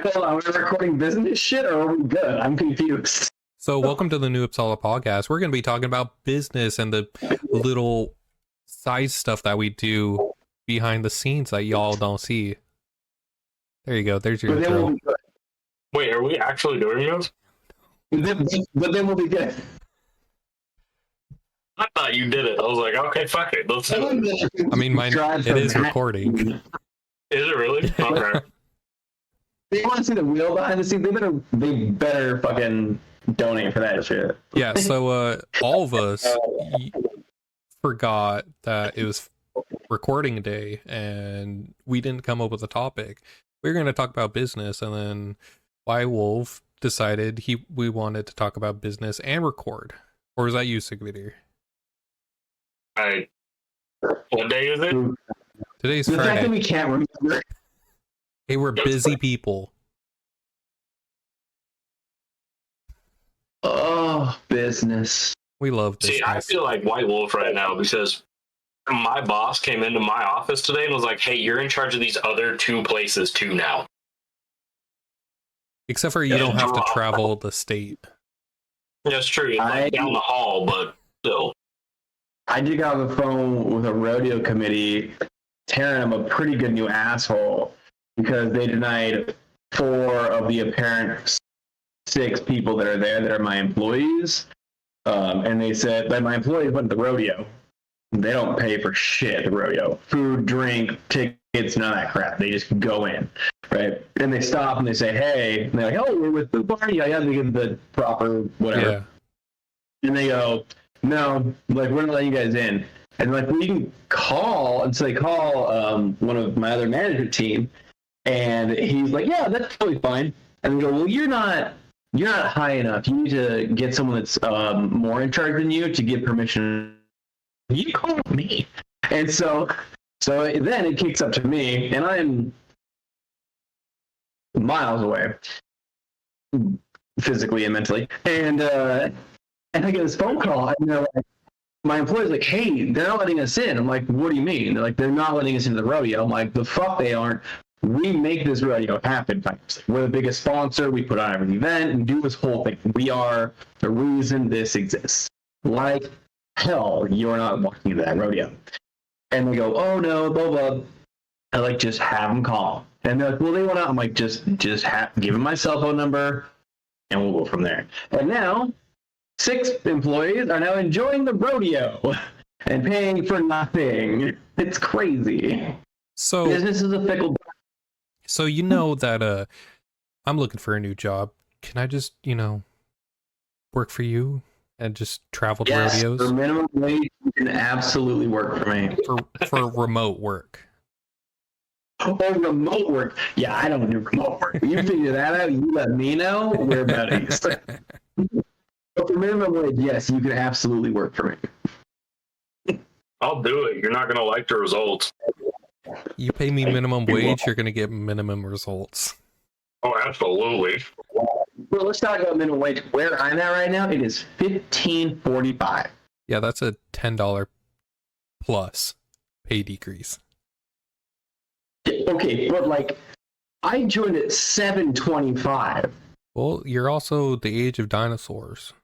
Are we recording business shit or are we good? I'm confused. So welcome to the New Uppsala podcast. We're going to be talking about business and the little side stuff that we do behind the scenes that y'all don't see. There you go. There's your intro. Wait, are we actually doing this? But then we'll be good. I thought you did it. I was like, okay, fuck it. Let's do it. I mean, it is recording. Is it really? Okay. They want to see the wheel behind the scenes. They better fucking donate for that shit. Yeah, so all of us forgot that it was recording day and we didn't come up with a topic. We were going to talk about business, and then Wolf decided we wanted to talk about business and record. Or was that you, Sigvidir? What day is it? Today's the Friday. fact that we can't remember. Hey, we're busy people. Oh, business. We love business. See, I feel like White Wolf right now because my boss came into my office today and was like, hey, you're in charge of these other two places too now. Except for you don't have to travel the state. That's true. It's like down the hall, but still. I just got on the phone with a rodeo committee tearing them a pretty good new asshole because they denied 4 of the apparent 6 people that are there that are my employees. And they said that my employees went to the rodeo. They don't pay for shit at the rodeo. Food, drink, tickets, none of that crap. They just go in, right? And they stop and they say, hey. And they're like, oh, we're with the party. I have to get the proper whatever. Yeah. And they go, no, like, we're not letting you guys in. And like, we can call. And so they call one of my other management team. And he's like, yeah, that's totally fine. And they go, well, you're not high enough. You need to get someone that's more in charge than you to get permission. You call me. And so then it kicks up to me, and I'm miles away, physically and mentally. And I get this phone call, and they're like, my employee's like, hey, they're not letting us in. I'm like, what do you mean? They're like, they're not letting us into the rodeo. I'm like, the fuck they aren't. We make this rodeo happen. We're the biggest sponsor. We put on every event and do this whole thing. We are the reason this exists. Like hell, you're not walking into that rodeo. And they go, oh no, blah blah. I like, just have them call. And they're like, well, they want to. I'm like, just give them my cell phone number, and we'll go from there. And now, 6 employees are now enjoying the rodeo and paying for nothing. It's crazy. So business is a fickle. So you know that I'm looking for a new job. Can I just, work for you and just travel to rodeos? For minimum wage, you can absolutely work for me. For remote work. Oh, remote work. Yeah, I don't do remote work. You figure that out, you let me know, we're buddies. But for minimum wage, yes, you can absolutely work for me. I'll do it. You're not going to like the results. You pay me minimum wage, you're going to get minimum results. Oh, absolutely. Well, let's talk about minimum wage. Where I'm at right now, it is $15.45. Yeah, that's a $10 plus pay decrease. Okay, but like, I joined at $7.25. Well, you're also the age of dinosaurs.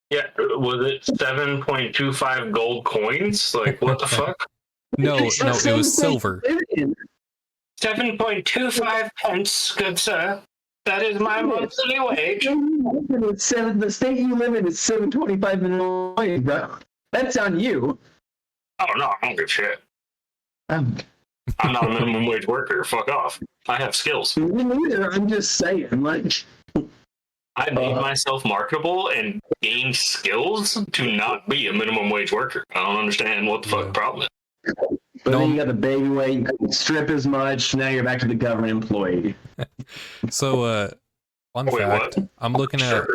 Yeah, was it 7.25 gold coins? Like, what the fuck? No, it was silver. 7.25 pence, good sir. That is my monthly wage. The state you live in is $7.25 minimum wage, bro. That's on you. Oh no, I don't give a shit. I'm not a minimum wage worker. Fuck off. I have skills. Me neither. I'm just saying, like, I made myself marketable and gained skills to not be a minimum wage worker. I don't understand what the fuck the problem is. But then you got the baby weight, you couldn't strip as much, now you're back to the government employee. So, fun fact, what? I'm looking at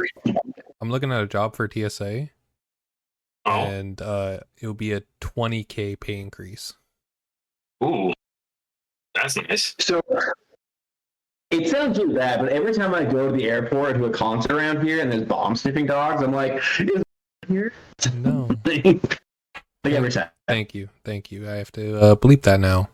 a job for TSA, and it'll be a $20K pay increase. Ooh, that's nice. So, it sounds really bad, but every time I go to the airport to a concert around here and there's bomb sniffing dogs, I'm like, is it here? No. Every time. Thank you. I have to bleep that now.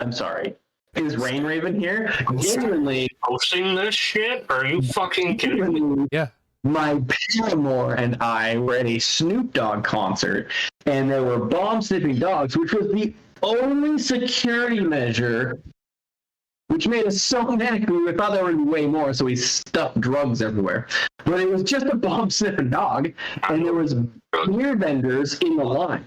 I'm sorry. Is Rain Raven here? Genuinely hosting this shit? Are you fucking kidding me? Yeah. My paramour and I were at a Snoop Dogg concert, and there were bomb sniffing dogs, which was the only security measure, which made us so mad. We thought there would be way more, so we stuffed drugs everywhere. But it was just a bomb sniffing dog, and there was beer vendors in the line,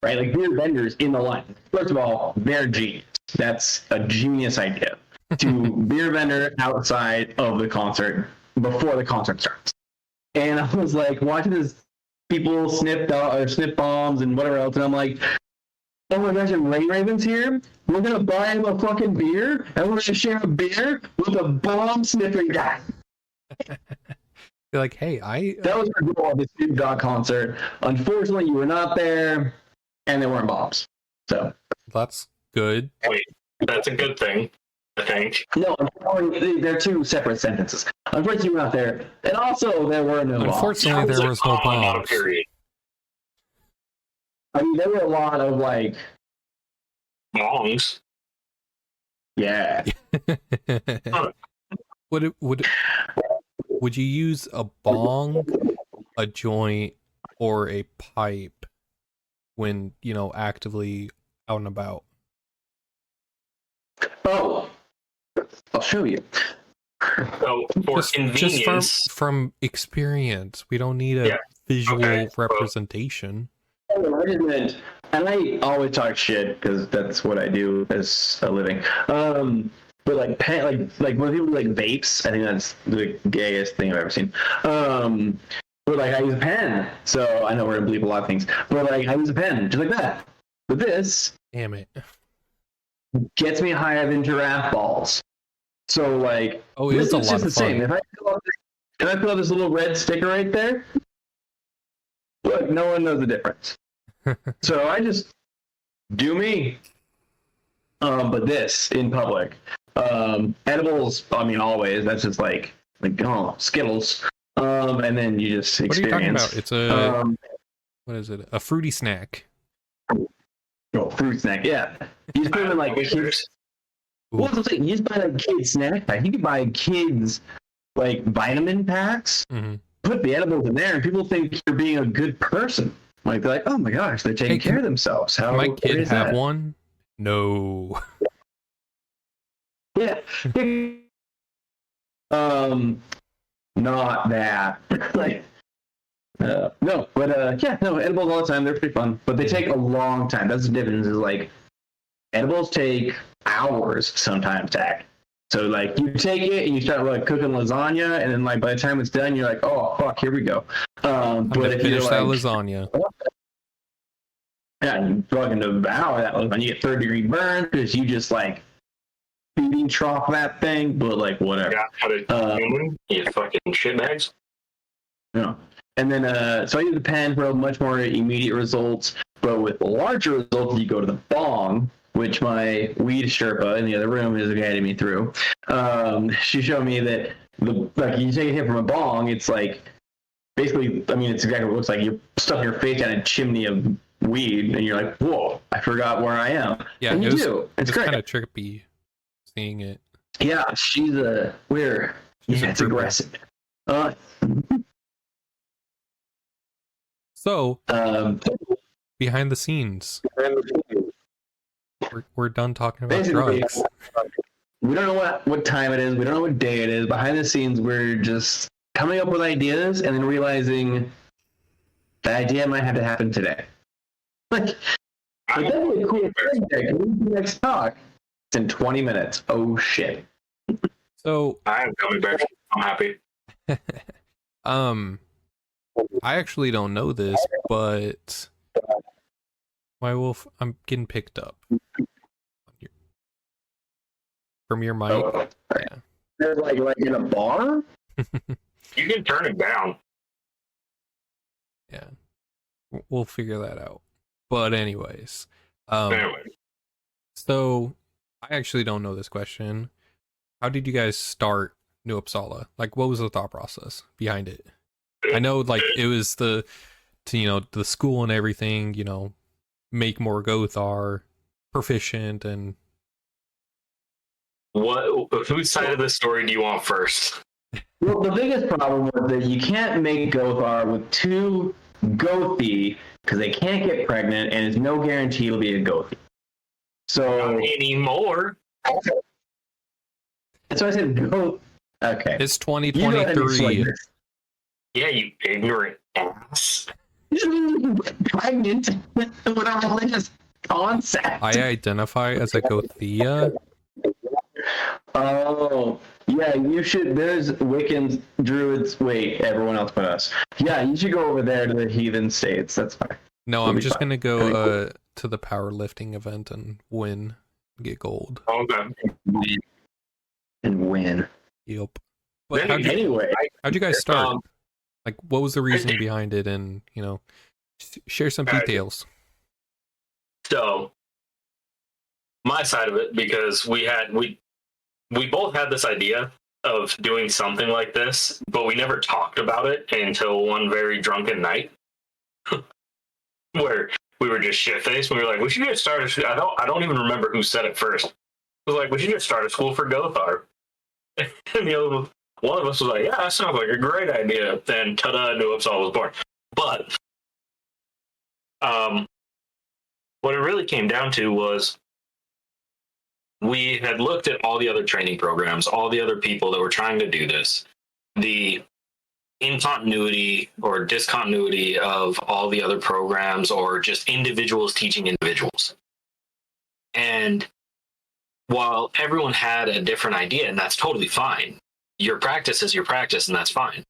right? Like beer vendors in the line. First of all, they're genius. That's a genius idea. To beer vendor outside of the concert before the concert starts. And I was like watching this people sniff bombs and whatever else, and I'm like, oh my gosh, and Rain Raven's here. We're gonna buy him a fucking beer, and we're gonna share a beer with a bomb sniffing guy. You're like, hey, that was our goal of the Snoop Dogg concert. Unfortunately, you were not there, and there weren't bombs. So that's good. Wait, that's a good thing, I think. No, unfortunately, they're two separate sentences. Unfortunately, you were not there, and also there were no bombs. Unfortunately, there was no bombs. Period. I mean, there were a lot of like Bongs. Yeah. Would you use a bong, a joint, or a pipe when, actively out and about? Oh, I'll show you. So for convenience, just from experience, we don't need a visual representation. And I always talk shit because that's what I do as a living. But like pen, like when people do like vapes, I think that's the gayest thing I've ever seen. But like I use a pen, so I know we're gonna bleep a lot of things. But like I use a pen, just like that. But this, damn it, gets me higher than giraffe balls. So like, oh, it is a lot just of the fun. same. If I fill out this little red sticker right there, look, no one knows the difference. So I just do me. But this in public, edibles. I mean, always. That's just like Skittles. And then you just experience. What are you talking about? It's a what is it? A fruity snack. Oh, fruit snack. Yeah, you just put them in like a kid's. Well, that's the thing. You just buy like kids snack pack. You can buy kids like vitamin packs. Mm-hmm. Put the edibles in there, and people think you're being a good person. Like they're like, oh my gosh, they're taking care of themselves. How can my kid have that? one? No. Yeah. Not that. Like, no, but yeah, no, edibles all the time. They're pretty fun, but they take a long time. That's the difference. Is like edibles take hours sometimes to act. So like you take it and you start like cooking lasagna, and then like by the time it's done, you're like, oh fuck, here we go. But if finish you're that like, lasagna. Yeah, you fucking devour that lasagna. You get 3rd-degree burn because you just like feeding trough that thing. But like whatever. Yeah, how to you fucking shitbags. Yeah. And then so I use the pen for much more immediate results. But with larger results, you go to the bong, which my weed Sherpa in the other room is guiding me through. She showed me that like you take a hit from a bong, it's like basically, I mean, it's exactly what it looks like. You stuff your face down a chimney of weed, and you're like, whoa, I forgot where I am. Yeah, and you do. It's great. Kind of trippy seeing it. Yeah, she's a weird. Yeah, it's aggressive. So, behind the scenes. We're done talking about drugs. We don't know what time it is. We don't know what day it is. Behind the scenes, we're just coming up with ideas and then realizing the idea might have to happen today. Like, but that's really cool. Next talk. It's in 20 minutes. Oh shit. So I have gummy bears. I'm happy. I actually don't know this, but my wolf, I'm getting picked up from your mic. Oh, yeah. There's like in a bar. You can turn it down. Yeah, we'll figure that out. But anyways, Anyway, so I actually don't know this question. How did you guys start New Uppsala? Like, what was the thought process behind it? I know, like, it was the school and everything, make more Gothar proficient and Whose side of the story do you want first? Well, the biggest problem was that you can't make Gothar with two Gothi because they can't get pregnant, and there's no guarantee it'll be a Gothi. So Not anymore. That's why I said Goth. Okay. It's 2023. Yeah, you ignorant ass. Pregnant with a religious concept. I identify as a Gothia. Oh, yeah, you should. There's Wiccans, Druids. Wait, everyone else but us. Yeah, you should go over there to the heathen states. That's fine. No, It'll I'm be just fine. gonna go to the powerlifting event and win, get gold. Okay. And win. Yep. But how'd Anyway, you guys start? Like, what was the reasoning behind it? And share some details. So, my side of it, because we both had this idea of doing something like this, but we never talked about it until one very drunken night, where we were just shit faced. We were like, we should just start a. I don't even remember who said it first. It was like, we should just start a school for Gothar. And one of us was like, yeah, that sounds like a great idea. Then ta-da, New Uppsala was born. But what it really came down to was we had looked at all the other training programs, all the other people that were trying to do this, the incontinuity or discontinuity of all the other programs, or just individuals teaching individuals. And while everyone had a different idea, and that's totally fine, your practice is your practice, and that's fine.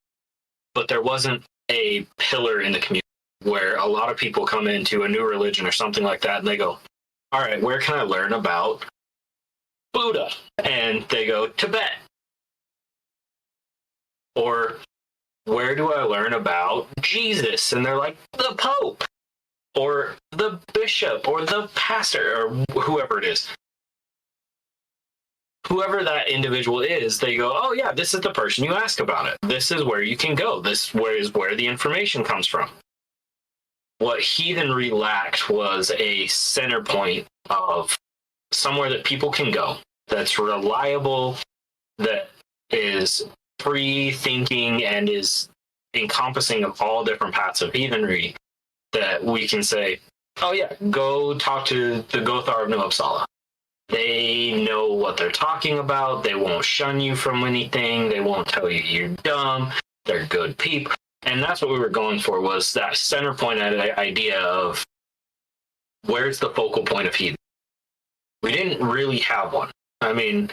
But there wasn't a pillar in the community where a lot of people come into a new religion or something like that, and they go, all right, where can I learn about Buddha? And they go, Tibet. Or where do I learn about Jesus? And they're like, the Pope, or the bishop, or the pastor, or whoever it is. Whoever that individual is, they go, oh yeah, this is the person you ask about it. This is where you can go. This is where the information comes from. What heathenry lacked was a center point of somewhere that people can go, that's reliable, that is free thinking, and is encompassing of all different paths of heathenry, that we can say, oh yeah, go talk to the Gothar of New Uppsala. They know what they're talking about. They won't shun you from anything. They won't tell you you're dumb. They're good people. And that's what we were going for, was that center point idea of where's the focal point of heathen. We didn't really have one. I mean,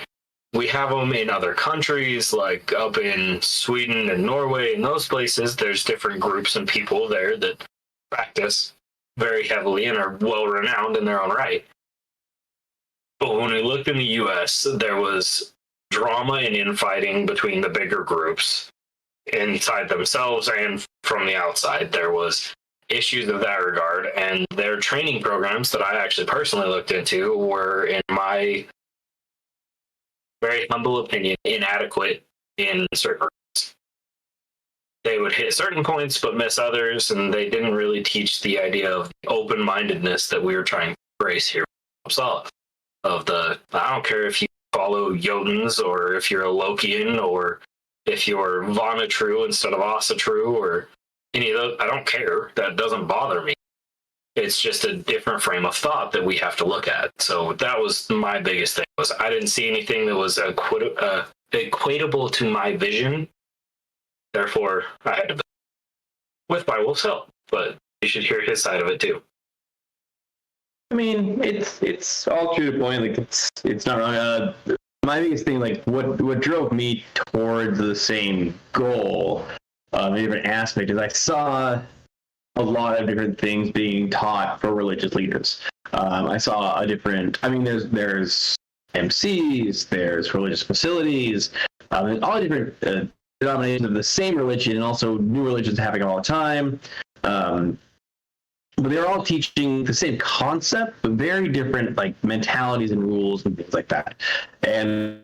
we have them in other countries, like up in Sweden and Norway, and those places. There's different groups and people there that practice very heavily and are well-renowned in their own right. But when we looked in the US, there was drama and infighting between the bigger groups inside themselves and from the outside. There was issues of that regard, and their training programs that I actually personally looked into were, in my very humble opinion, inadequate in certain areas. They would hit certain points but miss others, and they didn't really teach the idea of open-mindedness that we were trying to embrace here in Uppsala. Of the, I don't care if you follow Jotuns, or if you're a Lokian, or if you're Vanatru instead of Asatru, or any of those, I don't care. That doesn't bother me. It's just a different frame of thought that we have to look at. So that was my biggest thing, was I didn't see anything that was equatable to my vision. Therefore, I had to, with my wolf's help. But you should hear his side of it too. I mean, it's all true to point. Like it's not wrong. My biggest thing, like what drove me towards the same goal, a different aspect, is I saw a lot of different things being taught for religious leaders. I saw a different. I mean, there's MCs, there's religious facilities, there's all different denominations of the same religion, and also new religions happening all the time. But they're all teaching the same concept, but very different like mentalities and rules and things like that. And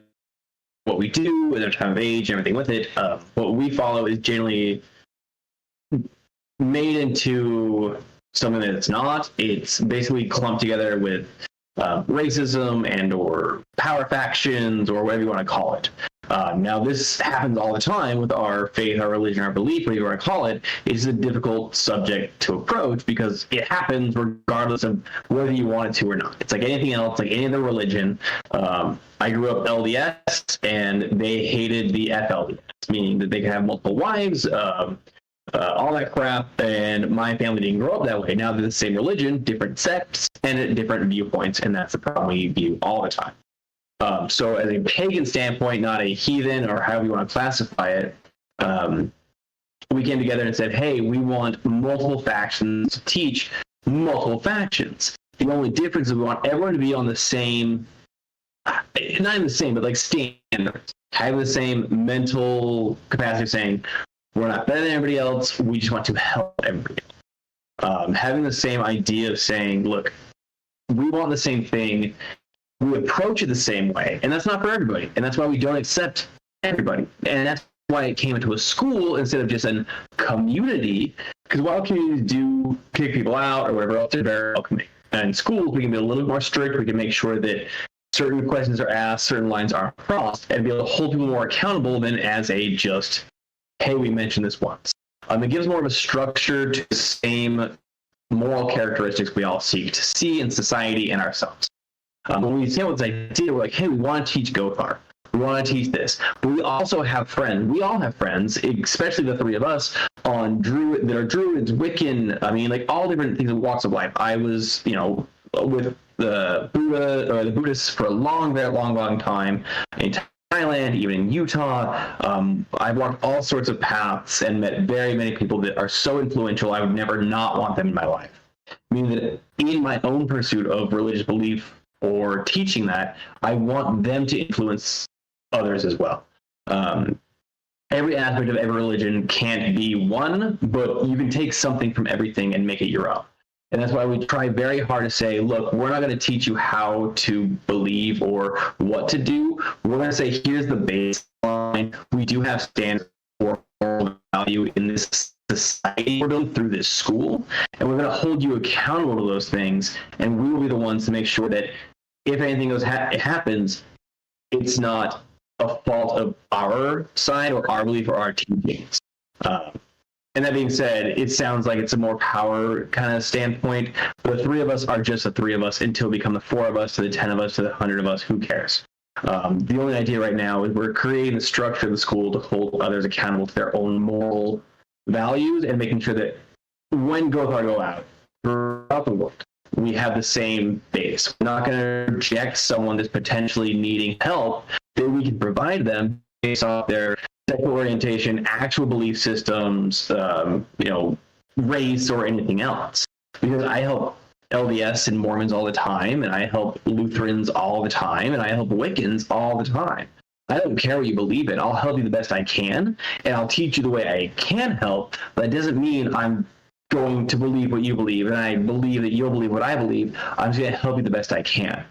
what we do with our time of age, everything with it, what we follow is generally made into something that it's not. It's basically clumped together with racism and or power factions or whatever you want to call it. Now, this happens all the time with our faith, our religion, our belief, whatever you want to call it. It's a difficult subject to approach because it happens regardless of whether you want it to or not. It's like anything else, like any other religion. I grew up LDS, and they hated the FLDS, meaning that they could have multiple wives, all that crap, and my family didn't grow up that way. Now they're the same religion, different sects, and different viewpoints, and that's the problem we view all the time. So as a pagan standpoint, not a heathen or however you want to classify it, we came together and said, hey, we want multiple factions to teach multiple factions. The only difference is we want everyone to be on the same, not even the same, but like standards, having the same mental capacity of saying, we're not better than everybody else, we just want to help everybody. Having the same idea of saying, look, we want the same thing, we approach it the same way, and that's not for everybody, and that's why we don't accept everybody, and that's why it came into a school instead of just a community, because while communities do kick people out or whatever else, they're very welcoming. And in schools, we can be a little bit more strict, we can make sure that certain questions are asked, certain lines are crossed, and be able to hold people more accountable than as a just, hey, we mentioned this once. It gives more of a structure to the same moral characteristics we all seek to see in society and ourselves. When we came up with this idea, we're like, hey, we want to teach Gothar. We want to teach this. But we also have friends. We all have friends, especially the three of us, on that are Druids, Wiccan, I mean, like all different things in walks of life. I was, with the Buddha or the Buddhists for a very long time in Thailand, even in Utah. I've walked all sorts of paths and met very many people that are so influential, I would never not want them in my life. Meaning that in my own pursuit of religious belief or teaching that, I want them to influence others as well. Every aspect of every religion can't be one, but you can take something from everything and make it your own. And that's why we try very hard to say, look, we're not going to teach you how to believe or what to do. We're going to say, here's the baseline. We do have standards for moral value in this society we're building through this school, and we're going to hold you accountable to those things, and we will be the ones to make sure that if anything happens, it's not a fault of our side or our belief or our teachings. And that being said, it sounds like it's a more power kind of standpoint. The three of us are just the three of us until we become the 4 of us to the 10 of us to the 100 of us. Who cares? The only idea right now is we're creating the structure of the school to hold others accountable to their own moral values and making sure that when Gothar go out throughout the world, we have the same base. We're not going to reject someone that's potentially needing help that we can provide them based off their sexual orientation, actual belief systems, race, or anything else. Because I help LDS and Mormons all the time, and I help Lutherans all the time, and I help Wiccans all the time. I don't care what you believe in. I'll help you the best I can, and I'll teach you the way I can help, but that doesn't mean I'm going to believe what you believe, and I believe that you'll believe what I believe. I'm just going to help you the best I can.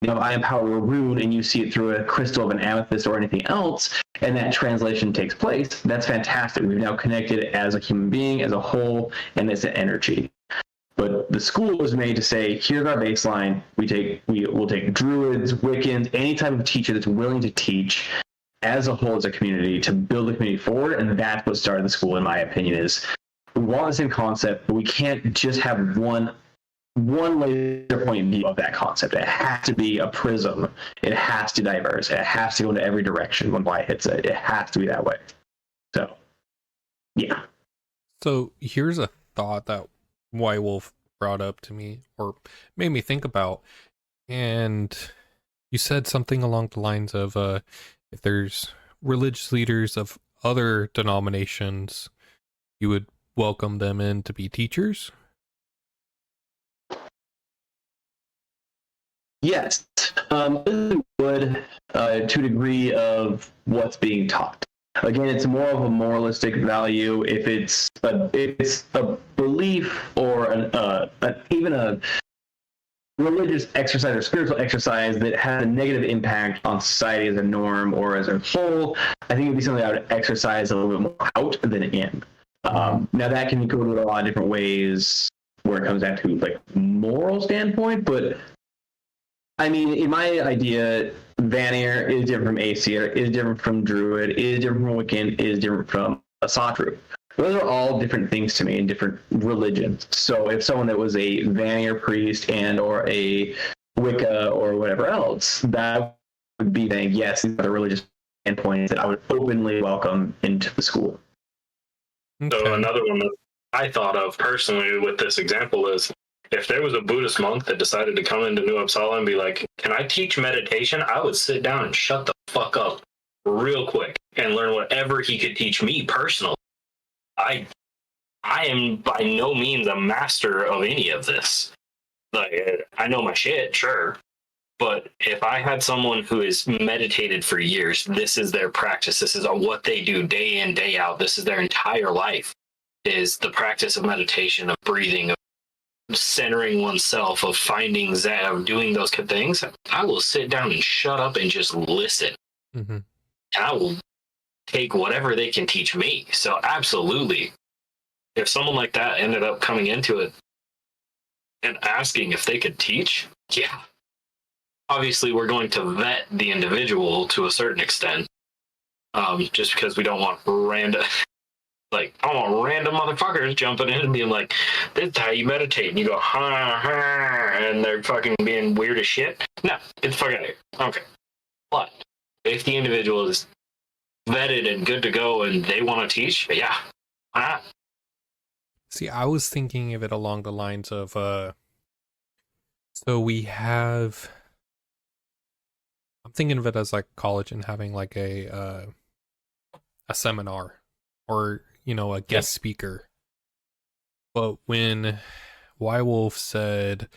If I empower a rune and you see it through a crystal of an amethyst or anything else, and that translation takes place, that's fantastic. We've now connected as a human being, as a whole, and as an energy. But the school was made to say, here's our baseline. We'll take Druids, Wiccans, any type of teacher that's willing to teach as a whole, as a community, to build the community forward, and that's what started the school, in my opinion, is we want the same concept, but we can't just have one laser point view of that concept. It has to be a prism. It has to diverse. It has to go into every direction when light hits it. It has to be that way. So, yeah. So here's a thought that White Wolf brought up to me, or made me think about. And you said something along the lines of, if there's religious leaders of other denominations, you would welcome them in to be teachers? Yes, would to a degree of what's being taught. Again, it's more of a moralistic value. If it's a belief or even a religious exercise or spiritual exercise that has a negative impact on society as a norm or as a whole, I think it would be something I would exercise a little bit more out than in. Now that can go to a lot of different ways where it comes down to like moral standpoint, but I mean, in my idea, Vanir is different from Aesir, is different from Druid, is different from Wiccan, is different from a Satru. Those are all different things to me in different religions. So if someone that was a Vanir priest and or a Wicca or whatever else, that would be saying, yes, these are the religious endpoints that I would openly welcome into the school. Okay. So another one that I thought of personally with this example is if there was a Buddhist monk that decided to come into New Uppsala and be like, can I teach meditation? I would sit down and shut the fuck up real quick and learn whatever he could teach me personally. I am by no means a master of any of this. Like, I know my shit, sure. But if I had someone who has meditated for years, this is their practice, this is what they do day in, day out, this is their entire life, is the practice of meditation, of breathing, of centering oneself, of finding Zen, of doing those good things, I will sit down and shut up and just listen. Mm-hmm. And I will take whatever they can teach me. So absolutely, if someone like that ended up coming into it and asking if they could teach, yeah. Obviously, we're going to vet the individual to a certain extent, just because we don't want random, I don't want random motherfuckers jumping in and being like, this is how you meditate. And you go, ha, ha, and they're fucking being weird as shit. No, it's fucking here. Okay. But if the individual is vetted and good to go and they want to teach, yeah, why not? See, I was thinking of it along the lines of, so we have, I'm thinking of it as like college and having like a seminar or, a guest speaker. But when Wolf said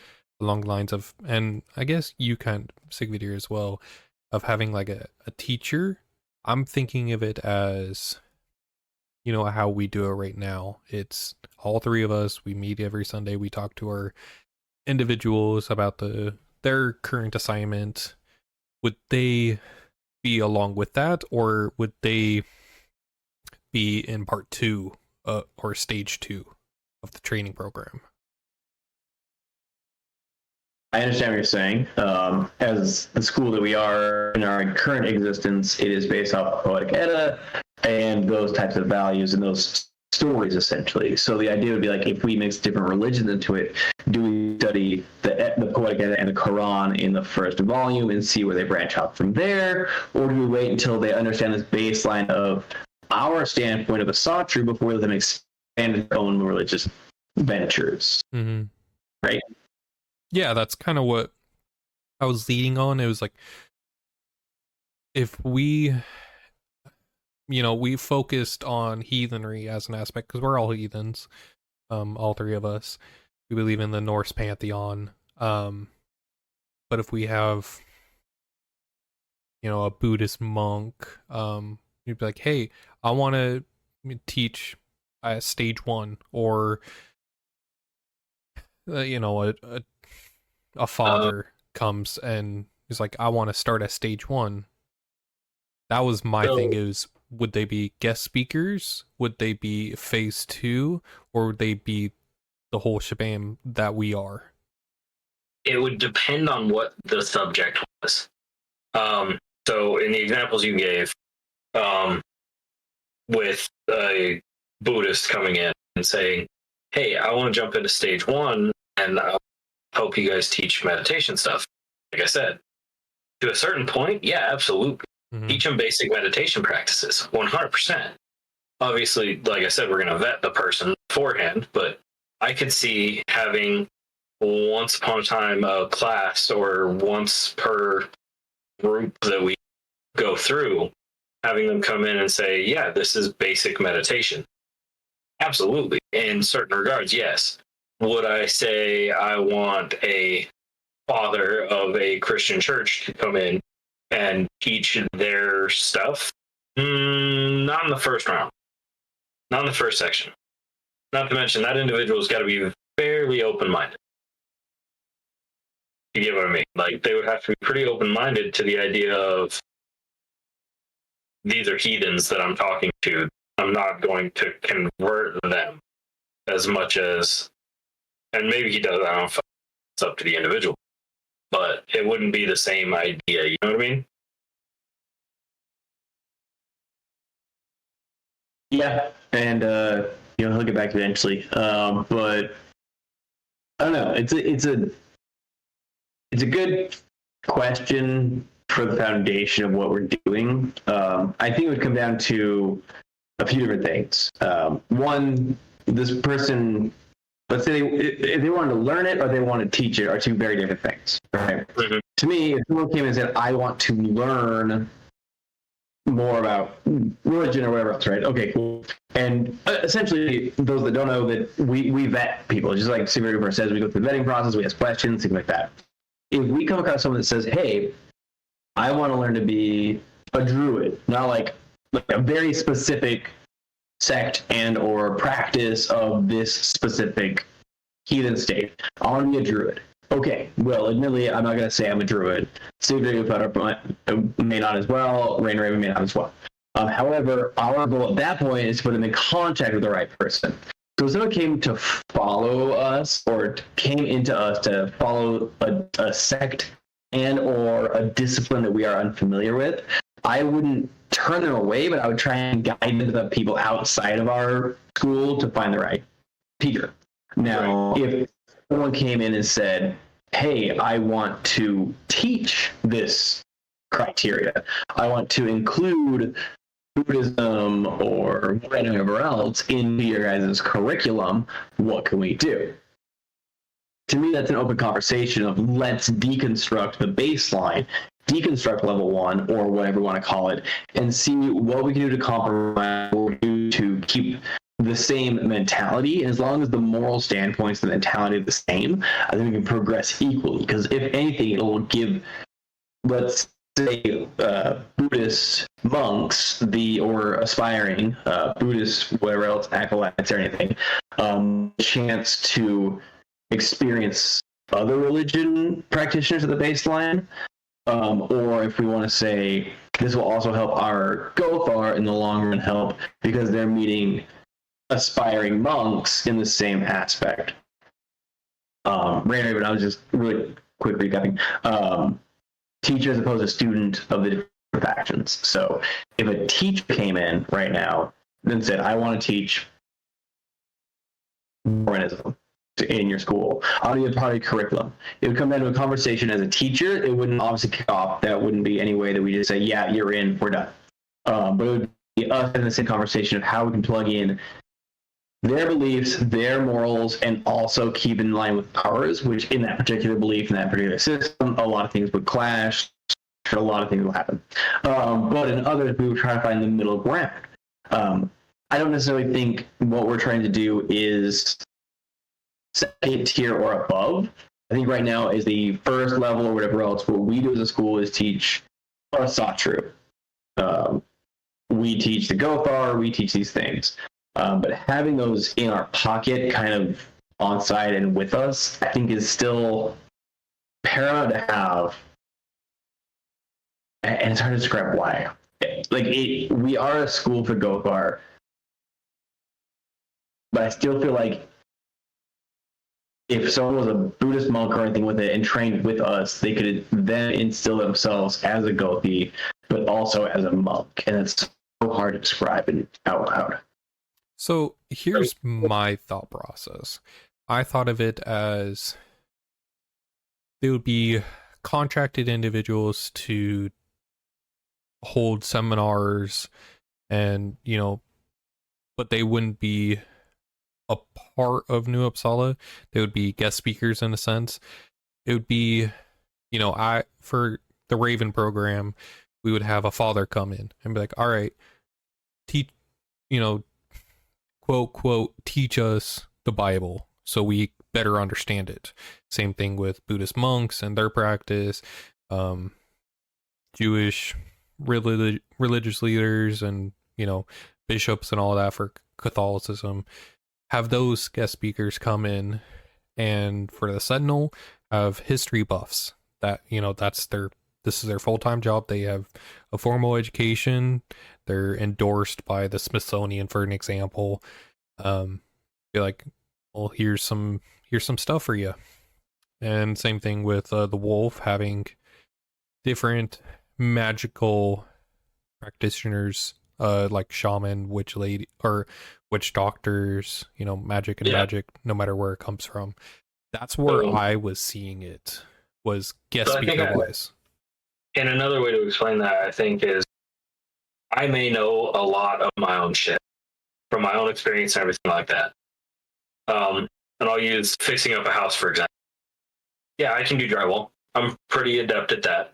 along the lines of, and I guess you kind of, Sigvidir as well, of having like a teacher, I'm thinking of it as, how we do it right now. It's all three of us. We meet every Sunday. We talk to our individuals about their current assignment. Would they be along with that, or would they be in part 2 or stage 2 of the training program? I understand what you're saying. As the school that we are in our current existence, it is based off of Poetic Edda and those types of values and those stories, essentially. So the idea would be like, if we mix different religions into it, do we study the Poetic Edda and the Quran in the first volume and see where they branch out from there? Or do we wait until they understand this baseline of our standpoint of a Satru before they expand their own religious ventures? Mm-hmm. Right? Yeah, that's kind of what I was leading on. It was like, if we, we focused on heathenry as an aspect, because we're all heathens, all three of us. We believe in the Norse pantheon. But if we have, a Buddhist monk, you'd be like, hey, I want to teach stage 1, or, a father comes and he's like, I want to start at stage 1. That was my thing, is, would they be guest speakers? Would they be phase 2? Or would they be the whole shebang that we are? It would depend on what the subject was. So in the examples you gave, with a Buddhist coming in and saying, hey, I want to jump into stage 1 and I'll help you guys teach meditation stuff. Like I said, to a certain point, yeah, absolutely. Mm-hmm. Teach them basic meditation practices, 100%. Obviously, like I said, we're going to vet the person beforehand, but I could see having once upon a time a class, or once per group that we go through, having them come in and say, yeah, this is basic meditation. Absolutely. In certain regards, yes. Would I say I want a father of a Christian church to come in and teach their stuff? Not in the first round. Not in the first section. Not to mention, that individual's got to be fairly open-minded. You get what I mean? Like, they would have to be pretty open-minded to the idea of, these are heathens that I'm talking to. I'm not going to convert them as much as, and maybe he does, I don't know, it's up to the individual. but it wouldn't be the same idea. You know what I mean? Yeah, and he'll get back eventually. But I don't know. It's a good question for the foundation of what we're doing. I think it would come down to a few different things. One, this person, let's say if they wanted to learn it or they want to teach it, are two very different things. Right? Mm-hmm. To me, if someone came and said, "I want to learn more about religion or whatever else," right? Okay, cool. And essentially, those that don't know, that we vet people, just like Super Duper says, we go through the vetting process, we ask questions, things like that. If we come across someone that says, "Hey, I want to learn to be a druid," not like a very specific sect and or practice of this specific heathen state, "I want to be a druid." Okay, well, admittedly, I'm not going to say I'm a druid. Super Duper may not as well. Rain Raven may not as well. However, our goal at that point is to put them in contact with the right person. So if someone came to follow us or came into us to follow a sect and or a discipline that we are unfamiliar with, I wouldn't turn them away, but I would try and guide them to the people outside of our school to find the right teacher. Now, if someone came in and said, "Hey, I want to teach this criteria. I want to include Buddhism or whatever else into your guys' curriculum. What can we do?" To me, that's an open conversation of let's deconstruct the baseline, deconstruct level 1 or whatever you want to call it, and see what we can do to compromise, what we can do to keep the same mentality. As long as the moral standpoints, the mentality are the same, I think we can progress equally. Because if anything, it will give, let's say, Buddhist monks, or aspiring Buddhist, whatever else, acolytes or anything, chance to experience other religion practitioners at the baseline. Or if we want to say, this will also help our Gothar in the long run help because they're meeting aspiring monks in the same aspect. Raven, I was just really quick recapping. Teacher as opposed to student of the different factions. So if a teacher came in right now and said, "I want to teach Mormonism in your school, I'll be a part of your curriculum," it would come down to a conversation as a teacher. It wouldn't obviously kick off. That wouldn't be any way that we just say, "Yeah, you're in, we're done." But it would be us in the same conversation of how we can plug in their beliefs, their morals, and also keep in line with ours, which in that particular belief, in that particular system, a lot of things would clash, a lot of things will happen. But in others, we would try to find the middle ground. I don't necessarily think what we're trying to do is second tier or above. I think right now is the first level or whatever else. What we do as a school is teach our Satru. We teach the Gothar, we teach these things. But having those in our pocket, kind of on site and with us, I think is still paramount to have. And it's hard to describe why. We are a school for Gothar, but I still feel like if someone was a Buddhist monk or anything with it and trained with us, they could then instill themselves as a Gothi, but also as a monk. And it's so hard to describe it out loud. So here's my thought process. I thought of it as they would be contracted individuals to hold seminars and, but they wouldn't be a part of New Uppsala. They would be guest speakers in a sense. It would be, for the Raven program, we would have a father come in and be like, "All right, teach, quote, quote, teach us the Bible so we better understand it." Same thing with Buddhist monks and their practice, Jewish religious leaders and, bishops and all that for Catholicism. Have those guest speakers come in, and for the Sentinel, have history buffs that, this is their full-time job. They have a formal education. They're endorsed by the Smithsonian, for an example. Be like, "Well, here's some stuff for you." And same thing with the wolf having different magical practitioners, like shaman, witch lady, or witch doctors, magic and magic, no matter where it comes from. That's where I was seeing it, was guest speaker wise. And another way to explain that, I think, is I may know a lot of my own shit from my own experience and everything like that. And I'll use fixing up a house, for example. Yeah, I can do drywall. I'm pretty adept at that.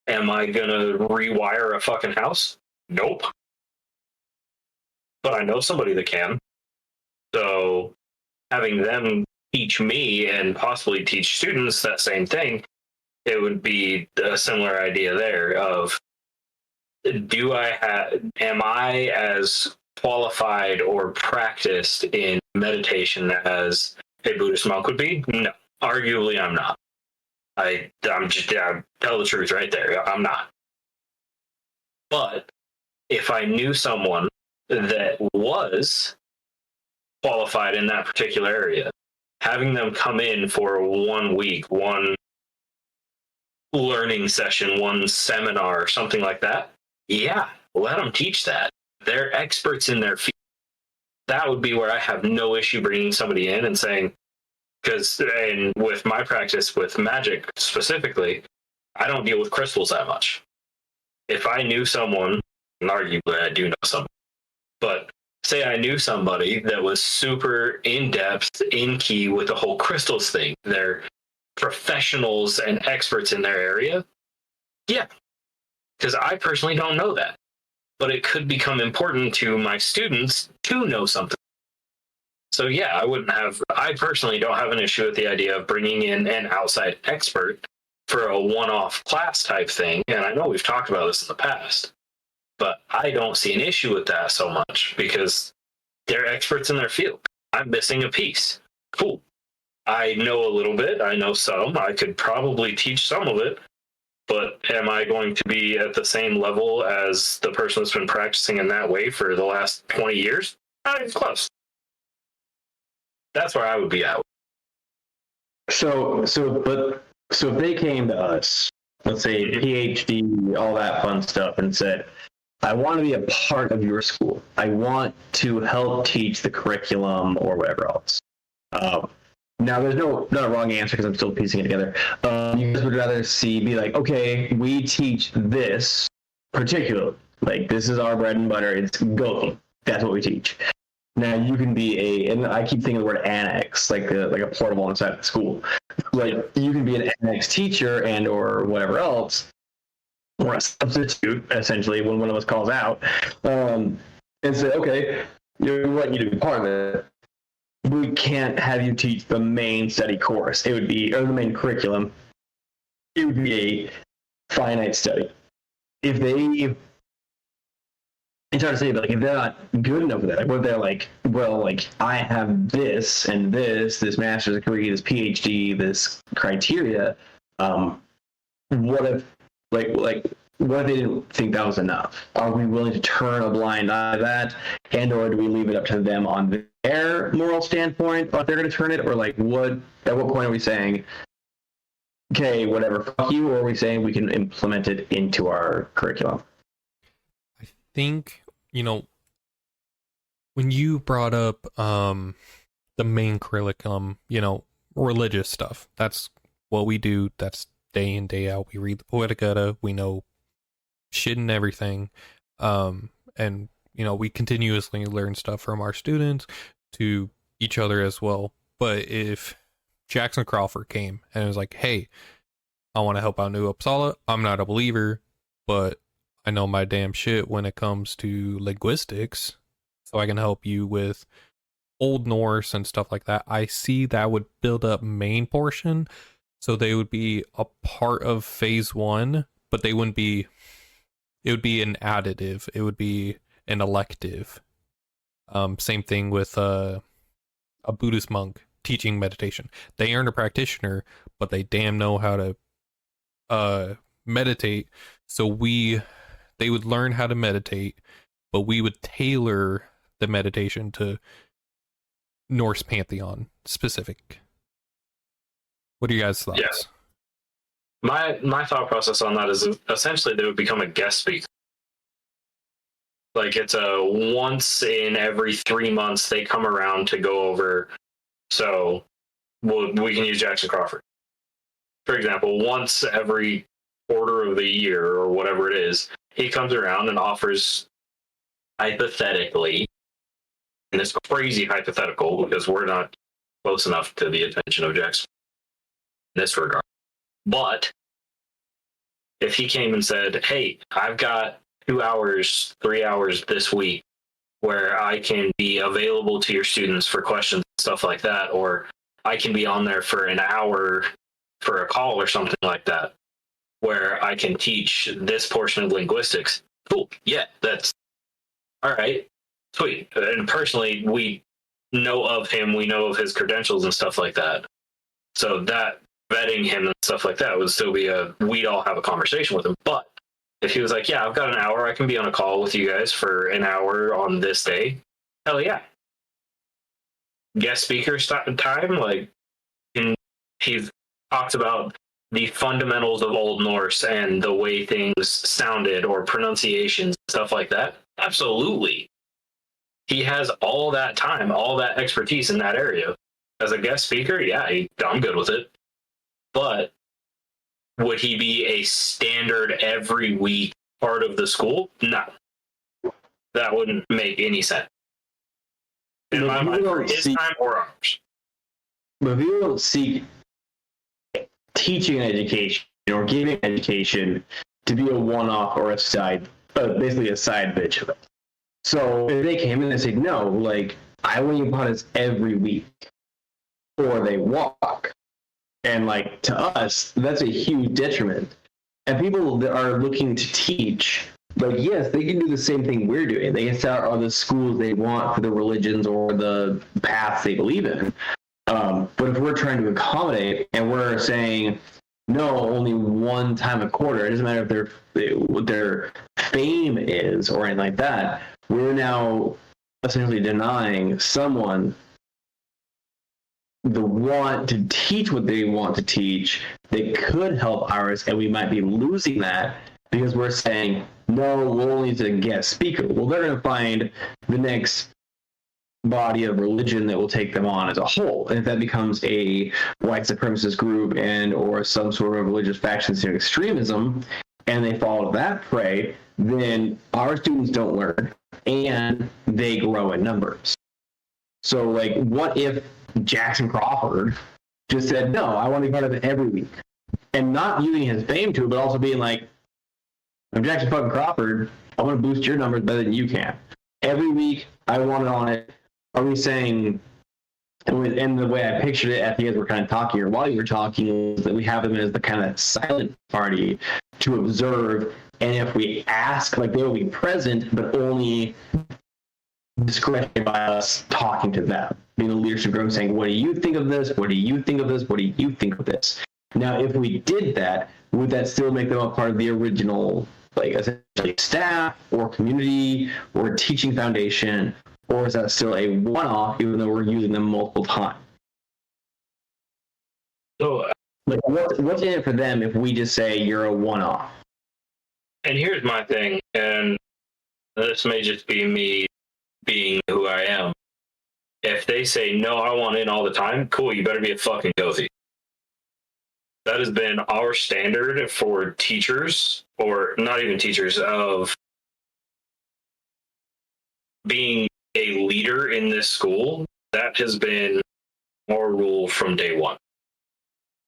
Am I going to rewire a fucking house? Nope. But I know somebody that can. So having them teach me and possibly teach students that same thing, it would be a similar idea there of, am I as qualified or practiced in meditation as a Buddhist monk would be? No, arguably I'm not. I'm just tell the truth right there. I'm not. But if I knew someone that was qualified in that particular area, having them come in for 1 week, one learning session, one seminar, or something like that, yeah, let them teach that. They're experts in their field. That would be where I have no issue bringing somebody in and saying, and with my practice with magic specifically, I don't deal with crystals that much. If I knew someone, and arguably I do know someone, but say I knew somebody that was super in-depth, in-key with the whole crystals thing, they're professionals and experts in their area, yeah, because I personally don't know that. But it could become important to my students to know something. So yeah, I personally don't have an issue with the idea of bringing in an outside expert for a one-off class type thing. And I know we've talked about this in the past, but I don't see an issue with that so much because they're experts in their field. I'm missing a piece. Cool. I know a little bit. I know some. I could probably teach some of it. But am I going to be at the same level as the person that's been practicing in that way for the last 20 years? Not even close. That's where I would be at. So if they came to us, let's say PhD, all that fun stuff, and said, I want to be a part of your school. I want to help teach the curriculum or whatever else. Now, there's not a wrong answer because I'm still piecing it together. You guys would rather be like, okay, we teach this particular, like this is our bread and butter. It's Gothar. That's what we teach. Now you can be and I keep thinking the word annex, like a portable inside the school. Like you can be an annex teacher and or whatever else, or a substitute essentially when one of us calls out, and say, okay, we want you to be part of it. We can't have you teach the main study course. It would be, or the main curriculum. It would be a finite study. If they, it's hard to say, but like if they're not good enough with that, like what if they're like, well, like I have this and this master's degree, this PhD, this criteria. What if, what if they didn't think that was enough? Are we willing to turn a blind eye to that, and or do we leave it up to them on their moral standpoint, if they're going to turn it, or like what? At what point are we saying, okay, whatever, fuck you, or are we saying we can implement it into our curriculum? I think when you brought up the main curriculum, religious stuff. That's what we do. That's day in, day out. We read the Poetic Edda. We know shit and everything. And we continuously learn stuff from our students to each other as well. But if Jackson Crawford came and was like, hey, I want to help out New Uppsala. I'm not a believer, but I know my damn shit when it comes to linguistics, so I can help you with Old Norse and stuff like that. I see that would build up main portion, so they would be a part of phase 1, but they wouldn't be, it would be an additive, it would be an elective. Same thing with a Buddhist monk teaching meditation. They aren't a practitioner, but they damn know how to meditate. So they would learn how to meditate, but we would tailor the meditation to Norse pantheon specific. What are you guys' thoughts? Yeah. My thought process on that is essentially they would become a guest speaker. Like it's a once in every 3 months they come around to go over. So we can use Jackson Crawford. For example, once every quarter of the year or whatever it is, he comes around and offers hypothetically, and it's crazy hypothetical because we're not close enough to the attention of Jackson in this regard. But if he came and said, hey, I've got 2 hours, 3 hours this week where I can be available to your students for questions and stuff like that, or I can be on there for an hour for a call or something like that, where I can teach this portion of linguistics. Cool. Yeah, that's all right. Sweet. And personally, we know of him. We know of his credentials and stuff like that. So that vetting him and stuff like that would still be we'd all have a conversation with him. But if he was like, yeah, I've got an hour, I can be on a call with you guys for an hour on this day. Hell yeah. Guest speaker time, like, he talked about the fundamentals of Old Norse and the way things sounded or pronunciations, stuff like that. Absolutely. He has all that time, all that expertise in that area. As a guest speaker, yeah, I'm good with it. But would he be a standard every week part of the school? No. That wouldn't make any sense. In my mind, for his time or ours. But if you don't seek teaching education or giving education to be a one-off or a side, basically a side bitch of it. So if they came in and said, no, like, I want you upon this every week, or they walk, and like, to us, that's a huge detriment. And people that are looking to teach, like, yes, they can do the same thing we're doing. They can start all the schools they want for the religions or the paths they believe in. But if we're trying to accommodate and we're saying, no, only one time a quarter, it doesn't matter if what their fame is or anything like that, we're now essentially denying someone the want to teach what they want to teach that could help ours, and we might be losing that because we're saying, no, we'll only need a guest speaker. Well, they're going to find the next body of religion that will take them on as a whole. And if that becomes a white supremacist group and or some sort of religious faction to extremism, and they fall to that prey, then our students don't learn and they grow in numbers. So, like, what if Jackson Crawford just said, no, I want to be part of it every week, and not using his fame to it, but also being like, I'm Jackson fucking Crawford, I want to boost your numbers better than you can. Every week, I want it on it. Are we saying, and the way I pictured it at the end, we're kind of talking, or while you were talking, is that we have them as the kind of silent party to observe, and if we ask, like, they will be present, but only discretionary by us talking to them, being a leadership group, saying, what do you think of this? What do you think of this? What do you think of this? Now, if we did that, would that still make them a part of the original, like, essentially staff or community or teaching foundation, or is that still a one-off, even though we're using them multiple times? So, like, what's in it for them if we just say you're a one-off? And here's my thing, and this may just be me being who I am. If they say, no, I want in all the time, cool, you better be a fucking Gothar. That has been our standard for teachers, or not even teachers, of being a leader in this school. That has been our rule from day one.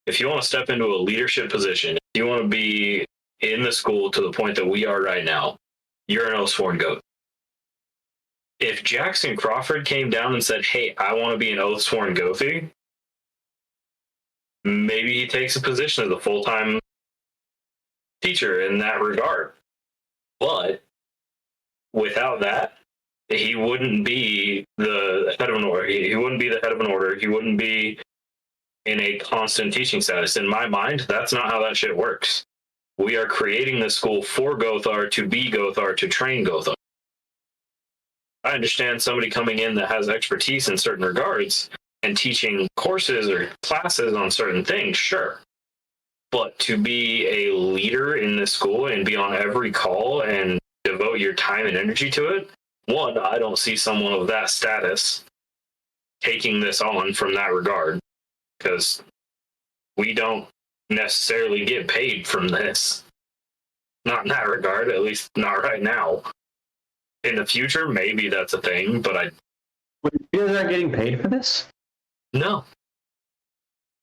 If you want to step into a leadership position, if you want to be in the school to the point that we are right now, you're an oath-sworn Gothar. If Jackson Crawford came down and said, hey, I want to be an oath-sworn Gothar, maybe he takes a position as a full-time teacher in that regard. But without that, he wouldn't be the head of an order. He wouldn't be the head of an order. He wouldn't be in a constant teaching status. In my mind, that's not how that shit works. We are creating this school for Gothar, to be Gothar, to train Gothar. I understand somebody coming in that has expertise in certain regards, and teaching courses or classes on certain things, sure. But to be a leader in the school and be on every call and devote your time and energy to it, one, I don't see someone of that status taking this on from that regard, because we don't necessarily get paid from this. Not in that regard, at least not right now. In the future, maybe that's a thing, but You guys aren't getting paid for this? no.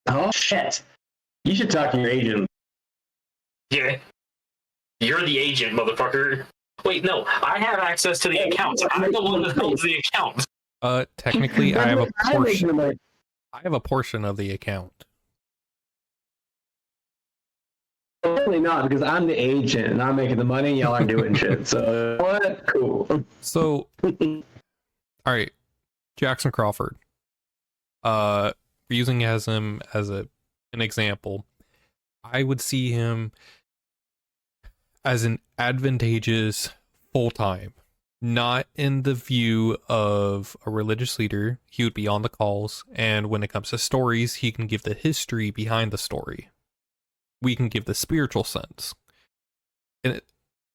Oh, shit. You should talk to your agent. Yeah. You're the agent, motherfucker. Wait, no, I have access to the account. I'm the one that holds the account. Technically, I have a portion. I have a portion of the account. Definitely not, because I'm the agent and I'm making the money and y'all aren't doing shit. So what? Cool. So, all right, Jackson Crawford. Using him as an example, I would see him as an advantageous full-time, not in the view of a religious leader. He would be on the calls, and when it comes to stories, he can give the history behind the story. We can give the spiritual sense. And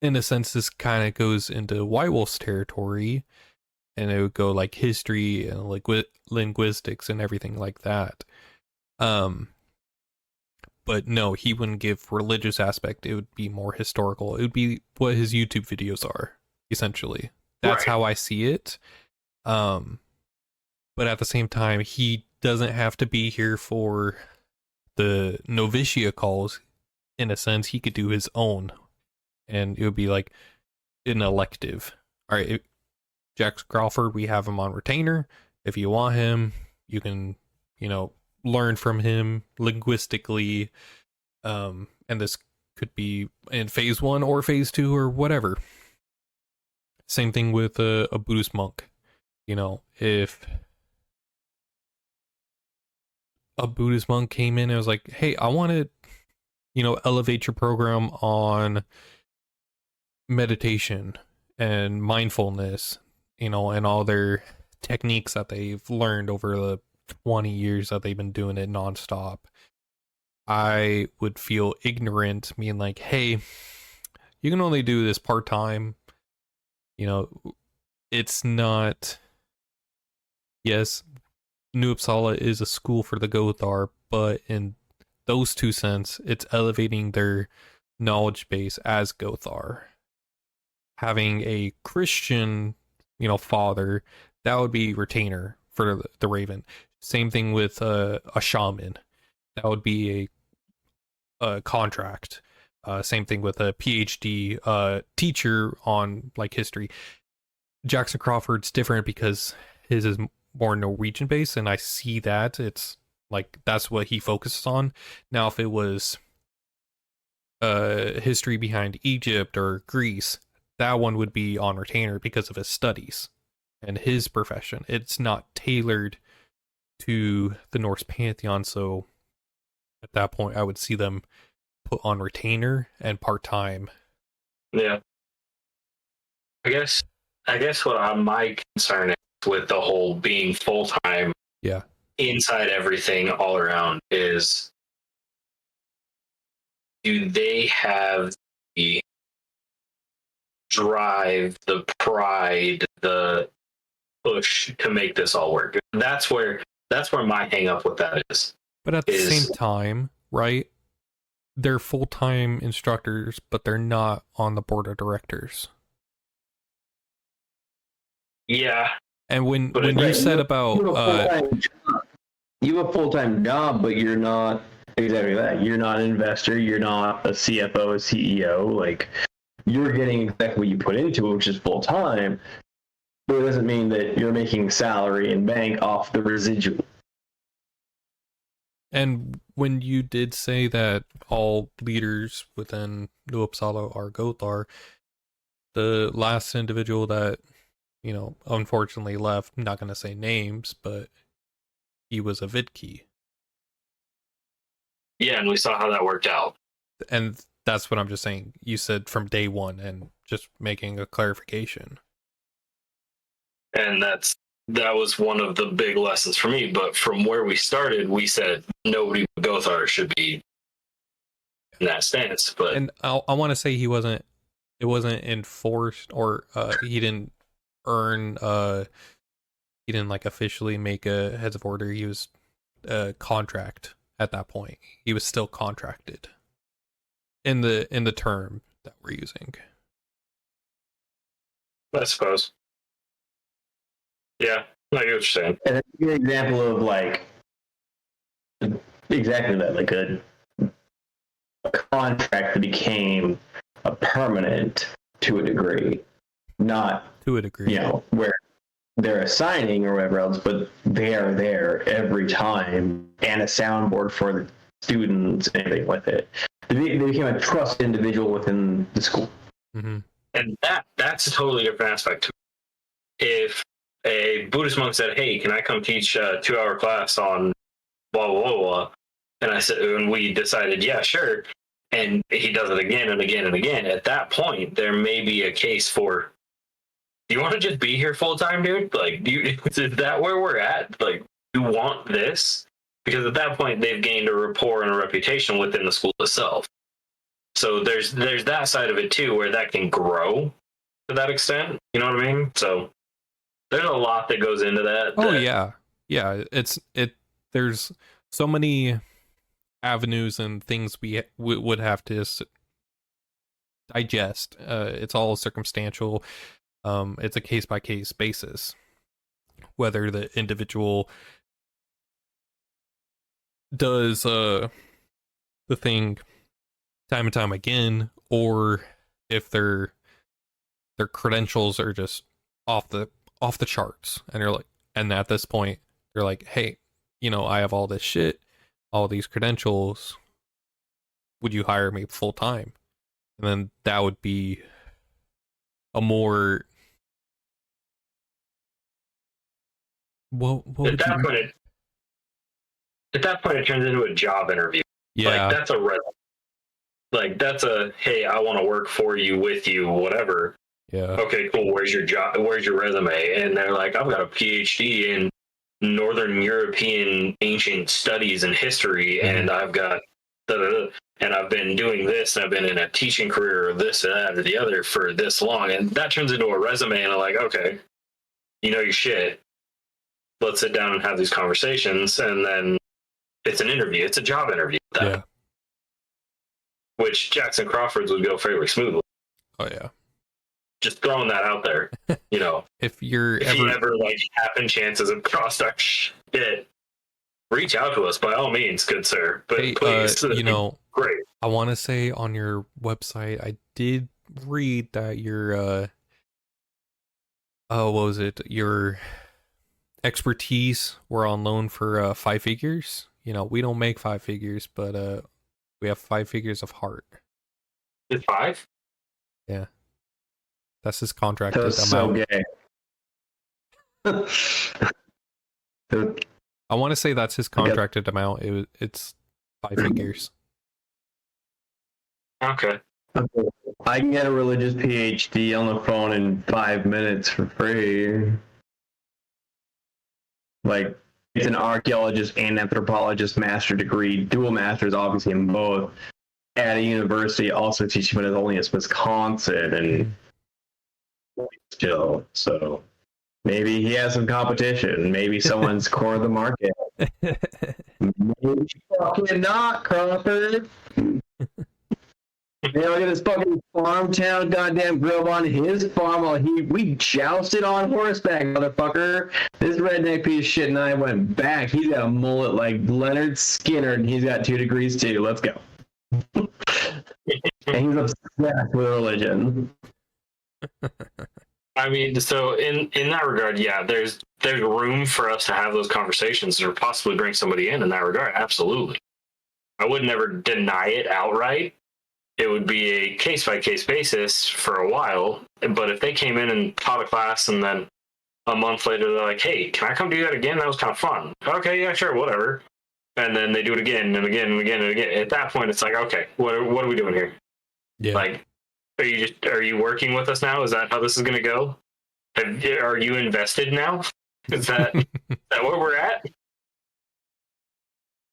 in a sense, this kind of goes into White Wolf's territory, and it would go like history and like linguistics and everything like that. But no, he wouldn't give religious aspect. It would be more historical. It would be what his YouTube videos are, essentially. That's Right. how I see it. But at the same time, he doesn't have to be here for the novitia calls. In a sense, he could do his own, and it would be like an elective. All right, Jack Crawford, we have him on retainer. If you want him, you can, learn from him linguistically. And this could be in phase 1 or phase 2 or whatever. Same thing with a Buddhist monk. If a Buddhist monk came in and was like, hey, I want to, elevate your program on meditation and mindfulness, and all their techniques that they've learned over the 20 years that they've been doing it nonstop. I would feel ignorant, being like, hey, you can only do this part-time. It's not, yes, New Uppsala is a school for the Gothar, but in those two sense, it's elevating their knowledge base as Gothar. Having a Christian, father, that would be retainer for the Raven. Same thing with a shaman. That would be a contract. Same thing with a PhD teacher on like history. Jackson Crawford's different because his is more Norwegian based, and I see that it's like that's what he focuses on. Now, if it was history behind Egypt or Greece, that one would be on retainer because of his studies and his profession. It's not tailored to the Norse pantheon, so at that point I would see them put on retainer and part-time. Yeah. I guess what my concern is with the whole being full-time, Yeah, inside everything all around, is do they have the drive, the pride, the push to make this all work? That's where my hang up with that is. but at the same time, right, they're full-time instructors, but they're not on the board of directors. Yeah. And when But you said about you have a full-time job, but you're not exactly that. You're not an investor. You're not a CFO, a CEO. Like, you're getting exactly what you put into it, which is full-time. But it doesn't mean that you're making salary and bank off the residual. And when you did say that all leaders within New Uppsala are Gothar, the last individual that, unfortunately left, I'm not going to say names, but he was a Vidki. Yeah, and we saw how that worked out. And that's what I'm just saying. You said from day one, and just making a clarification. And that's that was one of the big lessons for me. But from where we started, we said nobody but Gothar should be in that stance. But And I want to say it wasn't enforced, or he didn't earn he didn't like officially make a heads of order. He was contract at that point. He was still contracted in the term that we're using. I suppose. Yeah, I get what you're saying. And it's a good example of like exactly that, like a contract that became a permanent to a degree, not To a degree. where they're assigning or whatever else, but they are there every time, and a soundboard for the students and everything with it. They became a trusted individual within the school. Mm-hmm. And that's a totally different aspect. If a Buddhist monk said, "Hey, can I come teach a 2-hour class on blah blah blah blah?" and I said, and we decided, yeah, sure, and he does it again and again and again. At that point, there may be a case for, do you want to just be here full time, dude? Like, is that where we're at? Like, you want this? Because at that point, they've gained a rapport and a reputation within the school itself. So there's that side of it too, where that can grow to that extent. You know what I mean? So there's a lot that goes into that. Oh yeah. There's so many avenues and things we would have to digest. It's all circumstantial. It's a case by case basis, whether the individual does the thing time and time again, or if their credentials are just off the charts, and they're like, and at this point they're like, hey, I have all this shit, all these credentials, would you hire me full time? And then that would be a more at that point it turns into a job interview. Yeah, like that's a resume. Like that's a, hey, I want to work for you, with you, whatever. Yeah. Okay, cool. Where's your job? Where's your resume? And they're like, I've got a PhD in Northern European ancient studies and history, and I've got and I've been doing this, and I've been in a teaching career, or this or that or the other for this long, and that turns into a resume. And I'm like, okay, you know your shit. Let's sit down and have these conversations, and then it's an interview. It's a job interview. Yeah. Which Jackson Crawford's would go fairly smoothly. Oh yeah. Just throwing that out there, if you ever like happen chances have crossed our shit, reach out to us by all means, good sir. But hey, please, great. I want to say on your website, I did read that your what was it? Your expertise were on loan for 5 figures. We don't make 5 figures, but we have 5 figures of heart. It's 5? Yeah. That's his contracted That's amount. So gay. I want to say that's his contracted amount. It's 5 figures. Okay. I can get a religious PhD on the phone in 5 minutes for free. Like, it's an archaeologist and anthropologist master degree, dual masters, obviously, in both, at a university, also teaching, but it's only in Wisconsin, and still, so maybe he has some competition. Maybe someone's core the market. Maybe fucking not, Crawford. Look at this fucking farm town goddamn grove on his farm while we jousted on horseback, motherfucker. This redneck piece of shit and I went back. He's got a mullet like Leonard Skinner, and he's got 2 degrees too. Let's go. And he's obsessed with religion. I mean, so in that regard, yeah, there's room for us to have those conversations or possibly bring somebody in that regard. Absolutely. I would never deny it outright. It would be a case-by-case basis for a while. But if they came in and taught a class and then a month later they're like, hey, can I come do that again? That was kind of fun. Okay, yeah, sure, whatever. And then they do it again and again and again and again. At that point, it's like, okay, what are we doing here? Yeah. Like, are you working with us now? Is that how this is going to go? Are you invested now? Is that where we're at?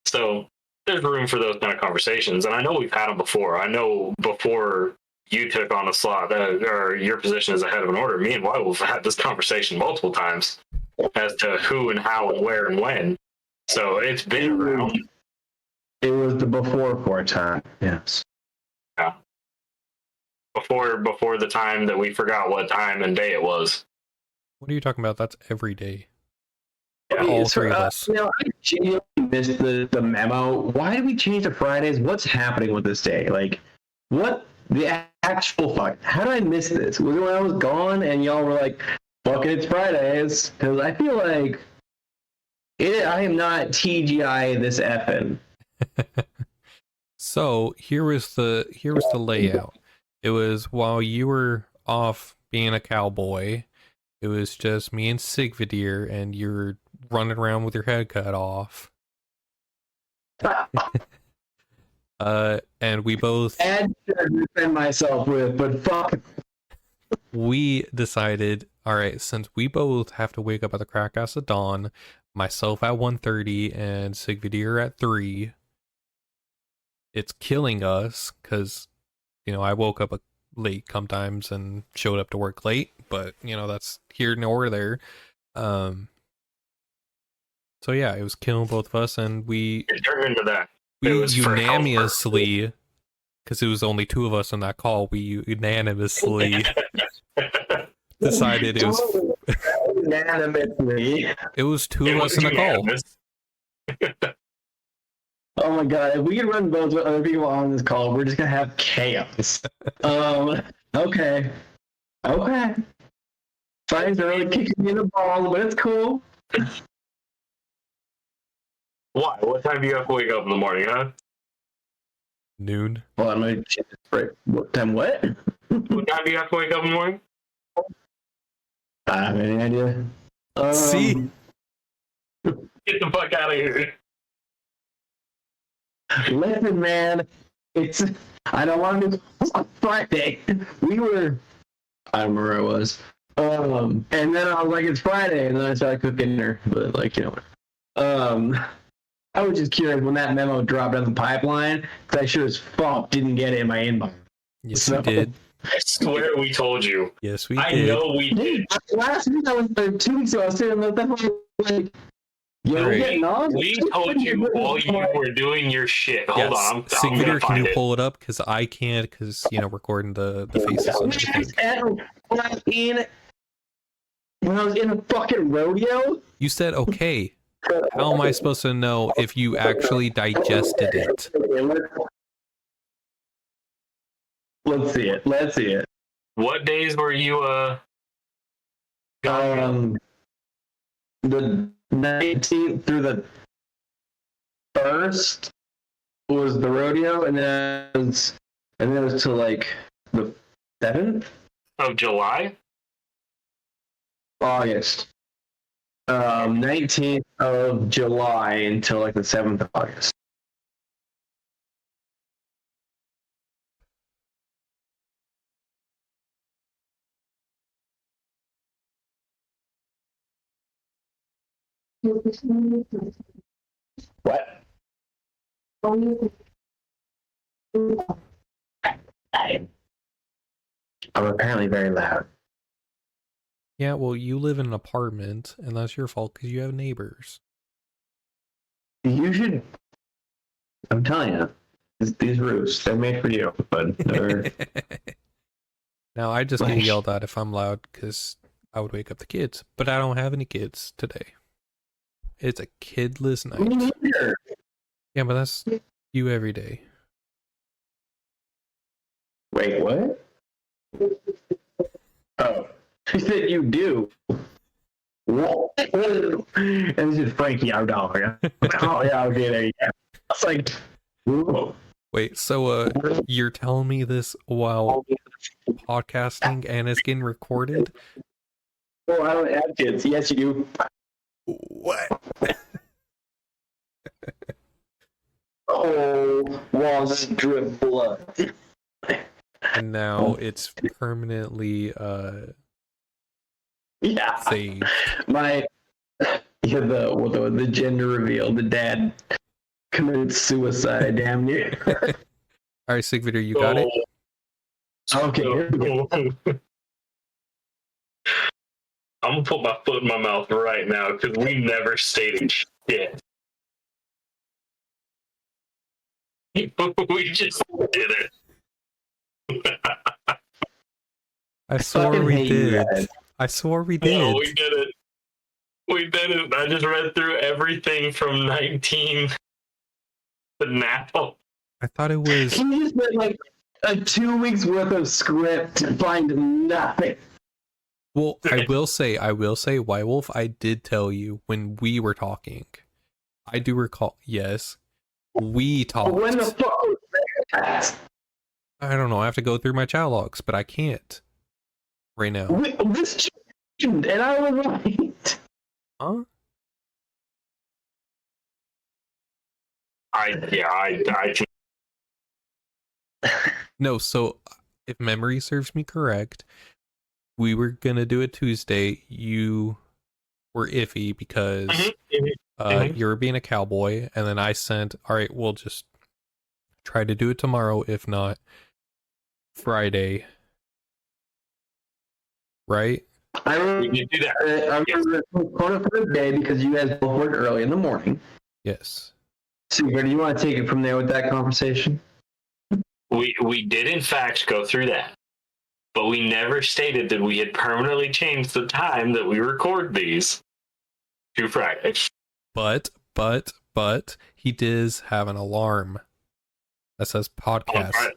So there's room for those kind of conversations, and I know we've had them before. I know before you took on a slot or your position as a head of an order, me and Whitewolf have had this conversation multiple times as to who and how and where and when. So it's been around. It was the before time. Yes. Yeah. Before the time that we forgot what time and day it was. What are you talking about? That's every day. Yeah, all three of us. I genuinely missed the memo. Why did we change to Fridays? What's happening with this day? Like, what the actual fuck? How did I miss this? Was it when I was gone and y'all were like, fuck it, it's Fridays? Because I feel like I am not TGI this effing. So here was the layout. It was while you were off being a cowboy, it was just me and Sigvidir, and you're running around with your head cut off. And we both And to defend myself with, but fuck. We decided, all right, since we both have to wake up at the crack of dawn, myself at 1:30 and Sigvidir at 3, it's killing us because, I woke up late sometimes and showed up to work late, but, that's here nor there. So yeah, it was killing both of us, and we turned into that. We unanimously, because it was only 2 of us on that call, we unanimously decided it was unanimously. It was 2 of us in the call. Oh my god, if we can run both with other people on this call, we're just gonna have chaos. Okay. Science are really kicking me in the ball, but it's cool. Why? What time do you have to wake up in the morning, huh? Noon. Well, I'm gonna check this break. What time? What? What time do you have to wake up in the morning? I have any idea. See? Get the fuck out of here. Listen, man. I don't want to do on Friday. I don't remember where I was. And then I was like, it's Friday, and then I started cooking dinner. But I was just curious when that memo dropped down the pipeline, because I sure as fuck didn't get it in my inbox. Yes, we did. I swear we told you. Yes, we did. I know we did. Last week, I was 2 weeks ago, I was sitting there, like, we told you while you were doing your shit. Hold on. Sigvidir, can you pull it up? Because I can't, because, recording the faces and everything. When I was in a fucking rodeo? You said, okay. How am I supposed to know if you actually digested it? Let's see it. What days were you, the 19th through the 1st was the rodeo, and then it was to like the 7th of July? August. 19th of July until like the 7th of August. What? I'm apparently very loud. Yeah, well, you live in an apartment, and that's your fault because you have neighbors. You should. I'm telling you, these roofs, they're made for you, but they're. Now, I just get yelled at if I'm loud because I would wake up the kids, but I don't have any kids today. It's a kidless night. Yeah, but that's you every day. Wait, what? Oh. She said you do. What? And this is Frankie, our dog. Oh, yeah, okay, there you go. It's like, whoa. Wait, so you're telling me this while podcasting and it's getting recorded? Oh, I don't have kids. Yes, you do. What? Oh, walls drip blood. And now it's permanently yeah. saved. My Yeah, the gender reveal. The dad committed suicide. Damn near. All right, Sigvider, you got it. Okay. Here we go. I'm gonna put my foot in my mouth right now because we never stated shit. We just did it. I swore Fucking we hate you did. guys. I swore we did. No, we did it. We did it. I just read through everything from 19 to now. I thought it was. Can you just get like a 2 weeks worth of script and find nothing? Well, I will say, White Wolf, I did tell you when we were talking. I do recall, yes, we talked. When the fuck was that? I don't know, I have to go through my chat logs, but I can't right now. This changed, and I was right. Huh? I No, so if memory serves me correct, we were gonna do it Tuesday. You were iffy because you were being a cowboy, and then I sent, all right, we'll just try to do it tomorrow, if not Friday. Right? I remember, we do that. I remember postponing it for the day because you guys both work early in the morning. Yes. So, where do you want to take it from there with that conversation? We did in fact go through that, but we never stated that we had permanently changed the time that we record these to Friday. But he does have an alarm that says podcast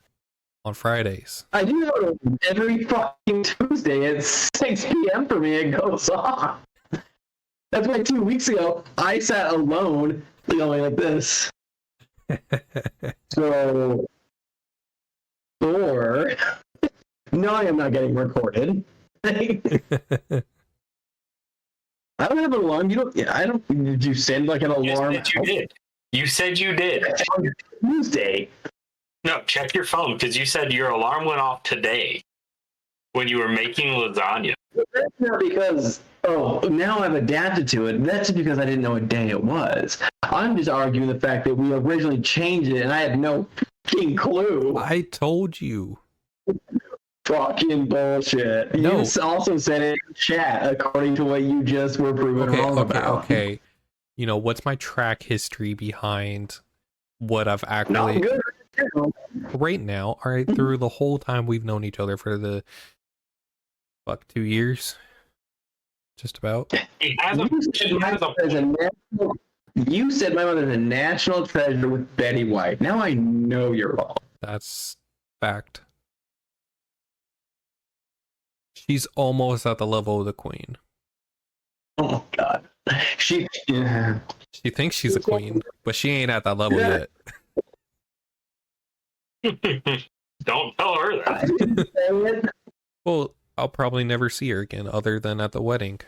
on Fridays. I do know every fucking Tuesday at 6 p.m. for me it goes off. That's why 2 weeks ago I sat alone going like this. So, or no, I am not getting recorded. I don't have an alarm. You don't. Yeah, I don't. Did you send like an alarm? You said you did. You said you did. On Tuesday. No, check your phone because you said your alarm went off today when you were making lasagna. That's not because, now I've adapted to it. That's because I didn't know what day it was. I'm just arguing the fact that we originally changed it and I had no fucking clue. I told you. Fucking bullshit. No. You also said it in chat according to what you just were proven wrong about. Okay. You know, what's my track history behind what I've Not actually... good. Right now, all right, through the whole time we've known each other for the 2 years, just about. You said my mother's a national treasure with Betty White. Now I know you're wrong. That's fact. She's almost at the level of the queen. Oh God, she thinks she's a queen, but she ain't at that level yet. Don't tell her that. Well, I'll probably never see her again other than at the wedding.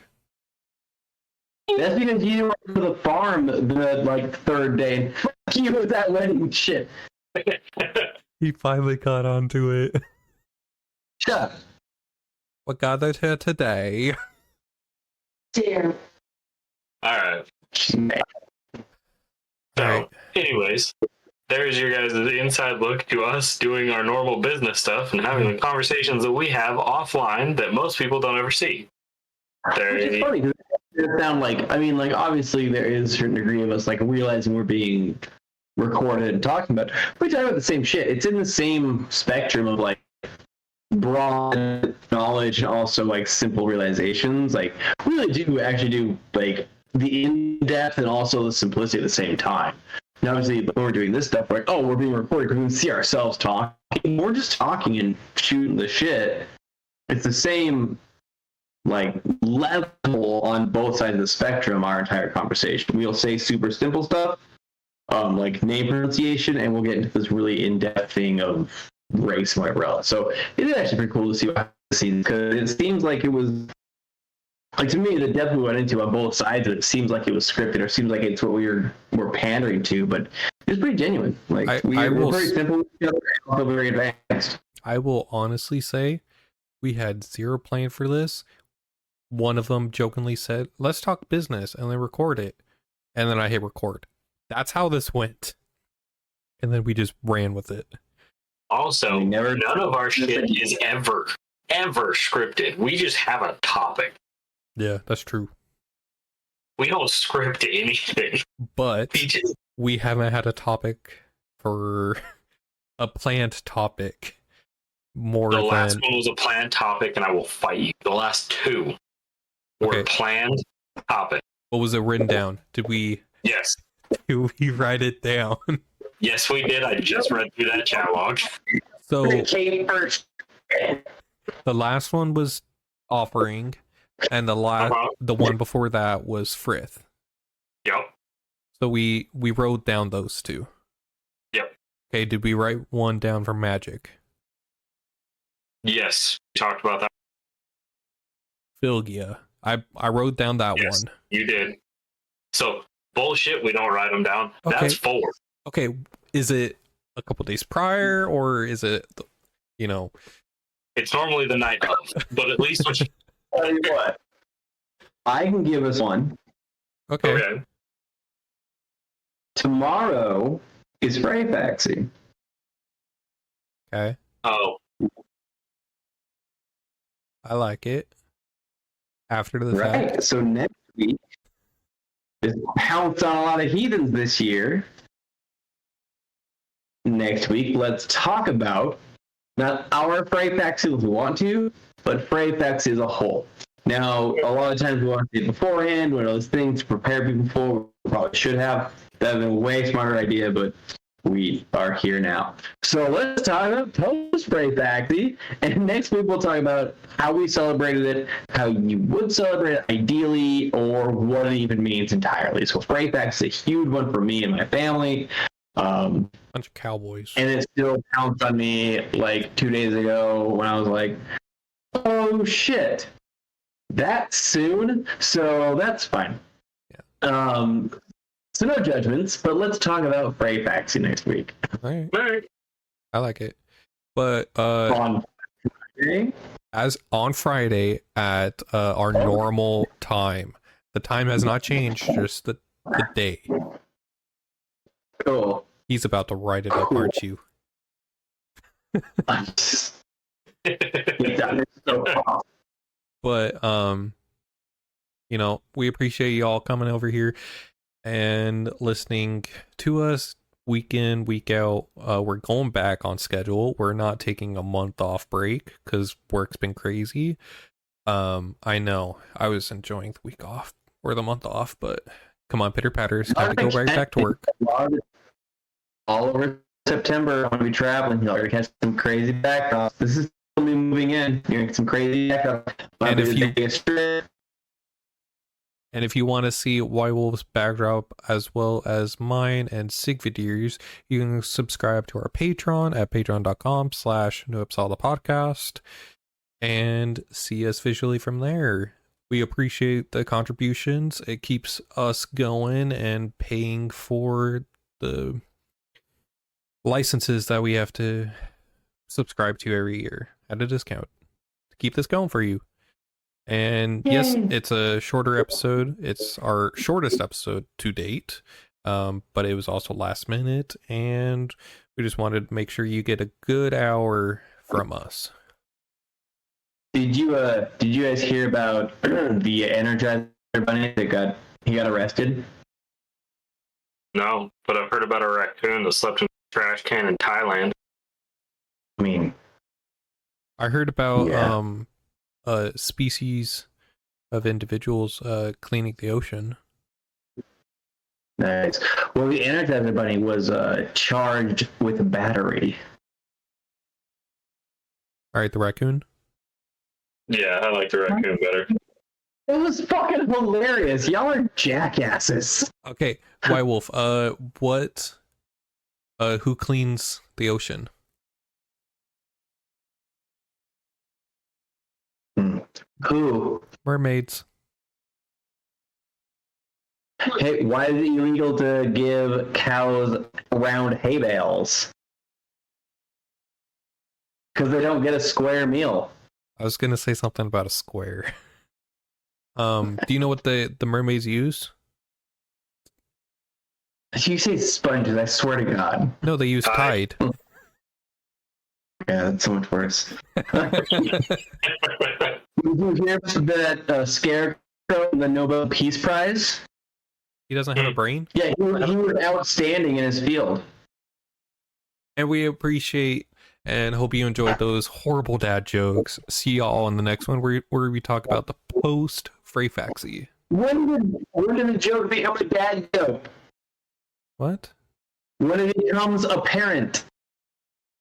That's because you went to the farm the third day and fuck you with that wedding shit. He finally got onto it. Shut up. We're gathered here today. Dear. All right. Alright. Anyways, there's your guys' inside look to us doing our normal business stuff and having the conversations that we have offline that most people don't ever see. Which is funny because it sound obviously there is a certain degree of us realizing we're being recorded and talking about. We're talking about the same shit. It's in the same spectrum of broad knowledge and also simple realizations. We really do actually do the in-depth and also the simplicity at the same time. Now, obviously, when we're doing this stuff, we're being recorded because we can see ourselves talking. We're just talking and shooting the shit. It's the same, level on both sides of the spectrum, our entire conversation. We'll say super simple stuff, like name pronunciation, and we'll get into this really in-depth thing of race and whatever else. So it is actually pretty cool to see what the scenes, because it seems like it was, to me, the depth we went into on both sides of it seems like it was scripted, or seems like it's what we're pandering to, but it's pretty genuine. We're very simple, also very advanced. I will honestly say we had zero plan for this. one of them jokingly said, "Let's talk business," and then record it. And then I hit record. That's how this went. And then we just ran with it. Also, none of our shit is ever scripted. We just have a topic. Yeah, that's true. We don't script anything. But we haven't had a topic for a planned topic more than... The last one was a planned topic, and I will fight you. The last two were planned topics. What was it written down? Did we... Yes. Did we write it down? Yes, we did. I just read through that chat log. So, the last one was offering, and the one before that was Frith. Yep. So we wrote down those two. Yep. Okay, did we write one down for magic? Yes, we talked about that. Philgia. I wrote down that one. You did. So, bullshit, we don't write them down. Okay. That's 4. Okay, is it a couple days prior, or is it, It's normally the night of, but at least when Tell you what, I can give us one. Okay. Tomorrow is Freyfaxy. Okay. Oh. I like it. After the Right. fact. So next week is pounce on a lot of heathens this year. Next week, let's talk about not our Freyfaxy if we want to, but Freyfaxy as a whole. Now, a lot of times we want to see it beforehand, one of those things to prepare people for. We probably should have. That would have been a way smarter idea, but we are here now. So let's talk about post Freyfaxy, and next week we'll talk about how we celebrated it, how you would celebrate it ideally, or what it even means entirely. So Freyfaxy is a huge one for me and my family. Bunch of cowboys. And it still pounced on me like 2 days ago when I was like, oh shit, that soon? So that's fine. Yeah. So no judgments, but let's talk about Freyfaxy next week. All right. I like it. But On Friday? As on Friday at our normal time. The time has not changed, just the day. Cool. He's about to write it up, aren't you? I'm just... so off. But we appreciate y'all coming over here and listening to us week in, week out. We're going back on schedule. We're not taking a month off break because work's been crazy. I know I was enjoying the week off or the month off, but come on, pitter patter, it's time to go right back to work. All over September, I'm going to be traveling. You're going to catch some crazy backdrops. This is going to be moving in. You're going to get some crazy backdrops. And if you want to see White Wolf's backdrop as well as mine and Sigvidir's, you can subscribe to our Patreon at patreon.com/New Uppsala Podcast and see us visually from there. We appreciate the contributions. It keeps us going and paying for the licenses that we have to subscribe to every year at a discount to keep this going for you. And yes, it's a shorter episode. It's our shortest episode to date, but it was also last minute, and we just wanted to make sure you get a good hour from us. Did you guys hear about the Energizer Bunny that got arrested? No, but I've heard about a raccoon that slept in a trash can in Thailand. I mean, I heard about a species of individuals cleaning the ocean. Nice. Well, the Energizer Bunny was charged with a battery. All right, the raccoon? Yeah, I like the raccoon better. It was fucking hilarious. Y'all are jackasses. Okay, White Wolf, who cleans the ocean? Who? Mermaids. Hey, why is it illegal to give cows round hay bales? Because they don't get a square meal. I was going to say something about a square. Do you know what the mermaids use? You say sponges, I swear to God. No, they use Tide. Yeah, that's so much worse. Did you hear that Scarecrow won the Nobel Peace Prize? He doesn't have a brain? Yeah, he was outstanding in his field. And we appreciate and hope you enjoyed those horrible dad jokes. See y'all in the next one where we talk about the post-Freyfaxy. When did the joke become a dad joke? What? When it becomes apparent.